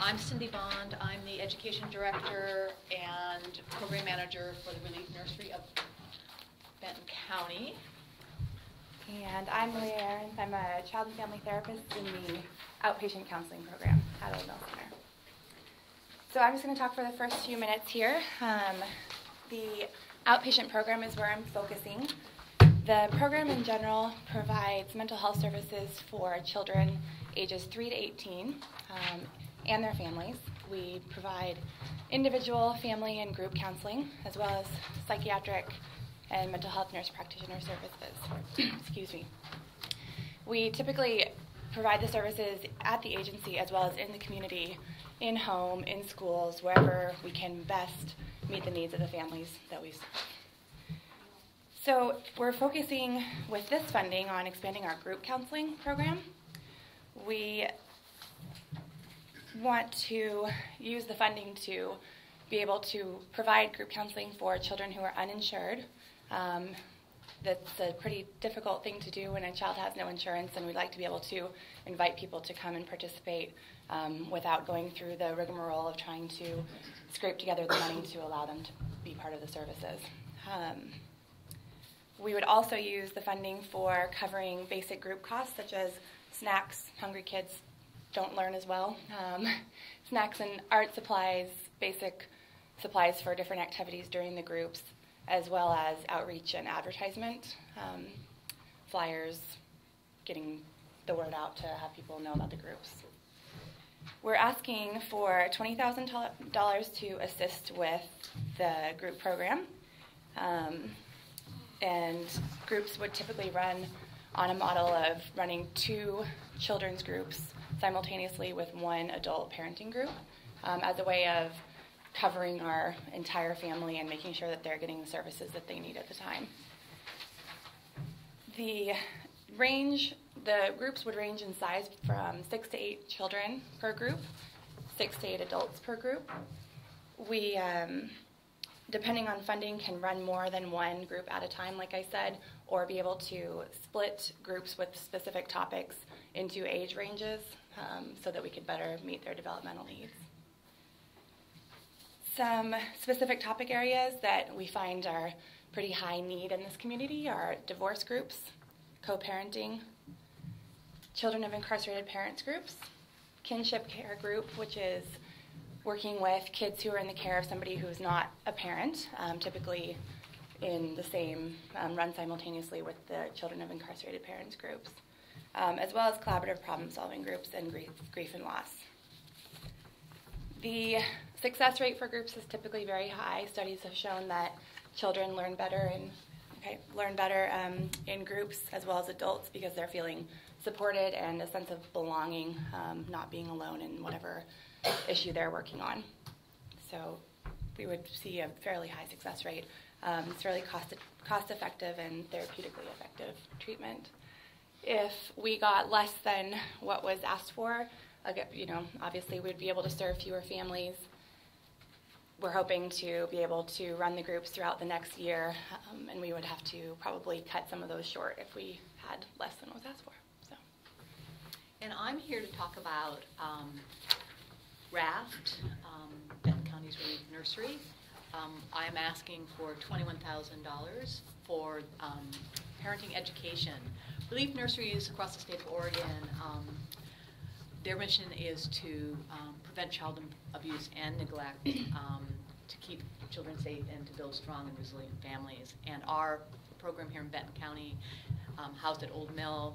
I'm Cindy Bond. I'm the Education Director and Program Manager for the Relief Nursery of Benton County. And I'm Maria Ahrens. I'm a child and family therapist in the outpatient counseling program at Old Mill Center. So I'm just going to talk for the first few minutes here. The outpatient program is where I'm focusing. The program in general provides mental health services for children ages 3 to 18 and their families. We provide individual, family, and group counseling, as well as psychiatric and mental health nurse practitioner services. Excuse me. We typically provide the services at the agency as well as in the community, in home, in schools, wherever we can best meet the needs of the families that we serve. So we're focusing with this funding on expanding our group counseling program. We want to use the funding to be able to provide group counseling for children who are uninsured. That's a pretty difficult thing to do when a child has no insurance, and we'd like to be able to invite people to come and participate without going through the rigmarole of trying to scrape together the money to allow them to be part of the services. We would also use the funding for covering basic group costs such as snacks. Hungry kids don't learn as well. Snacks and art supplies, basic supplies for different activities during the groups, as well as outreach and advertisement, flyers, getting the word out to have people know about the groups. We're asking for $20,000 to assist with the group program. And groups would typically run on a model of running 2 children's groups simultaneously with 1 adult parenting group as a way of covering our entire family and making sure that they're getting the services that they need at the time. The groups would range in size from 6 to 8 children per group, 6 to 8 adults per group. We, depending on funding, can run more than 1 group at a time, like I said, or be able to split groups with specific topics into age ranges so that we could better meet their developmental needs. Some specific topic areas that we find are pretty high need in this community are divorce groups, co-parenting, children of incarcerated parents groups, kinship care group, which is working with kids who are in the care of somebody who's not a parent, typically in the same run simultaneously with the children of incarcerated parents groups, as well as collaborative problem-solving groups and grief and loss. The success rate for groups is typically very high. Studies have shown that children learn better in groups as well as adults because they're feeling supported and a sense of belonging, not being alone in whatever issue they're working on. So we would see a fairly high success rate. It's really cost-effective and therapeutically effective treatment. If we got less than what was asked for, obviously we'd be able to serve fewer families. We're hoping to be able to run the groups throughout the next year, and we would have to probably cut some of those short if we had less than what was asked for. So. And I'm here to talk about RAFT, Benton County's Relief Nursery. I'm asking for $21,000 for parenting education. Relief nurseries across the state of Oregon, their mission is to prevent child abuse and neglect, to keep children safe and to build strong and resilient families. And our program here in Benton County, housed at Old Mill,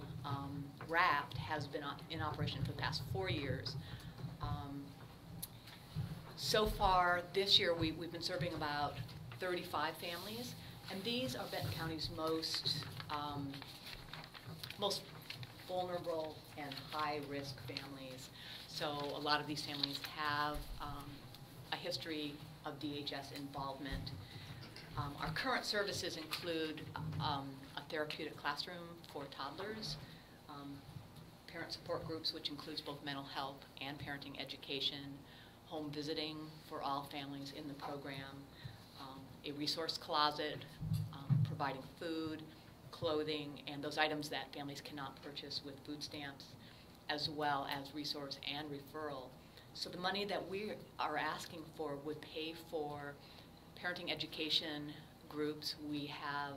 RAFT, has been in operation for the past 4 years. So far this year we've been serving about 35 families, and these are Benton County's most vulnerable and high-risk families. So a lot of these families have a history of DHS involvement. Our current services include a therapeutic classroom for toddlers, parent support groups, which includes both mental health and parenting education, home visiting for all families in the program, a resource closet, providing food, clothing, and those items that families cannot purchase with food stamps, as well as resource and referral So the money that we are asking for would pay for parenting education groups. We have,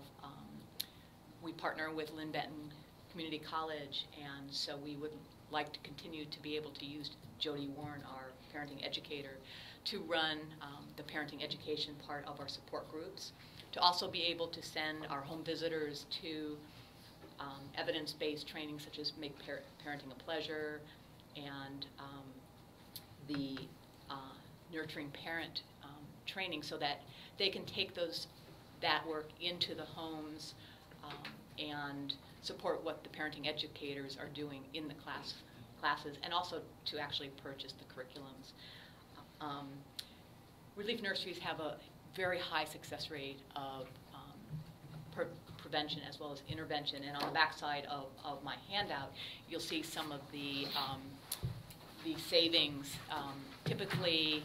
we partner with Lynn Benton Community College, and so we would like to continue to be able to use Jody Warren, our parenting educator, to run the parenting education part of our support groups, to also be able to send our home visitors to evidence-based training such as Make Parenting a Pleasure and the Nurturing Parent training, so that they can take that work into the homes and support what the parenting educators are doing in the classes, and also to actually purchase the curriculums. Relief nurseries have a very high success rate of prevention as well as intervention, and on the back side of my handout you'll see some of the savings. Typically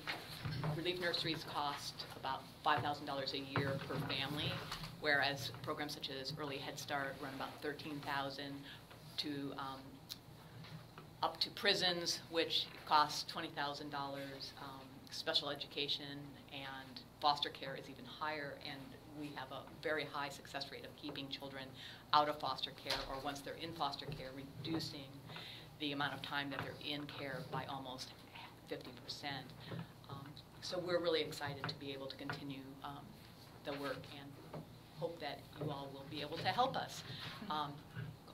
relief nurseries cost about $5,000 a year per family, whereas programs such as Early Head Start run about $13,000 to up to prisons, which costs $20,000. Special education and foster care is even higher, and we have a very high success rate of keeping children out of foster care, or once they're in foster care, reducing the amount of time that they're in care by almost 50%. So we're really excited to be able to continue the work, and hope that you all will be able to help us.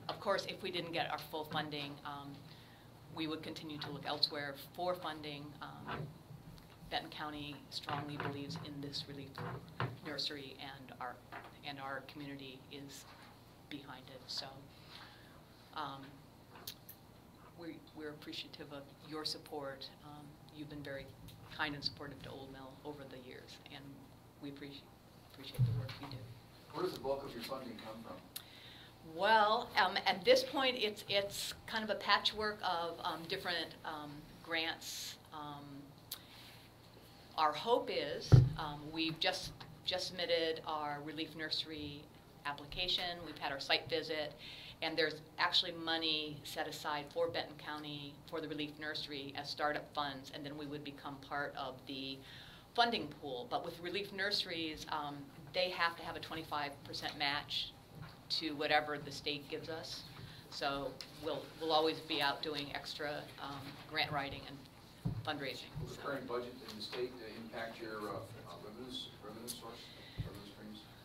Of course, if we didn't get our full funding, we would continue to look elsewhere for funding. Benton County strongly believes in this relief nursery, and our community is behind it. So we're appreciative of your support. You've been very kind and supportive to Old Mill over the years, and we appreciate the work you do. Where does the bulk of your funding come from? Well, at this point, it's kind of a patchwork of different grants. Our hope is we've just submitted our relief nursery application. We've had our site visit, and there's actually money set aside for Benton County for the relief nursery as startup funds, and then we would become part of the funding pool. But with relief nurseries, they have to have a 25% match to whatever the state gives us. So we'll always be out doing extra grant writing and fundraising. Will the current budget in the state impact your revenue streams?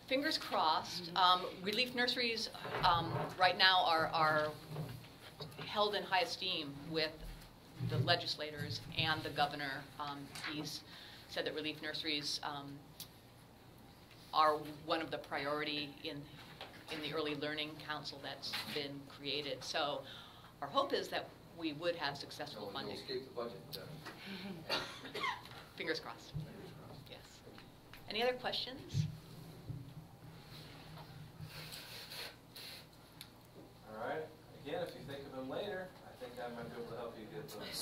Fingers crossed. Relief nurseries right now are held in high esteem with the legislators and the governor. He's said that relief nurseries are one of the priority in the Early Learning Council that's been created. So our hope is that we would have successful funding. You'll escape the budget. Fingers crossed. Fingers crossed. Yes. Any other questions? All right. Again, if you think of them later, I think I might be able to help you get those.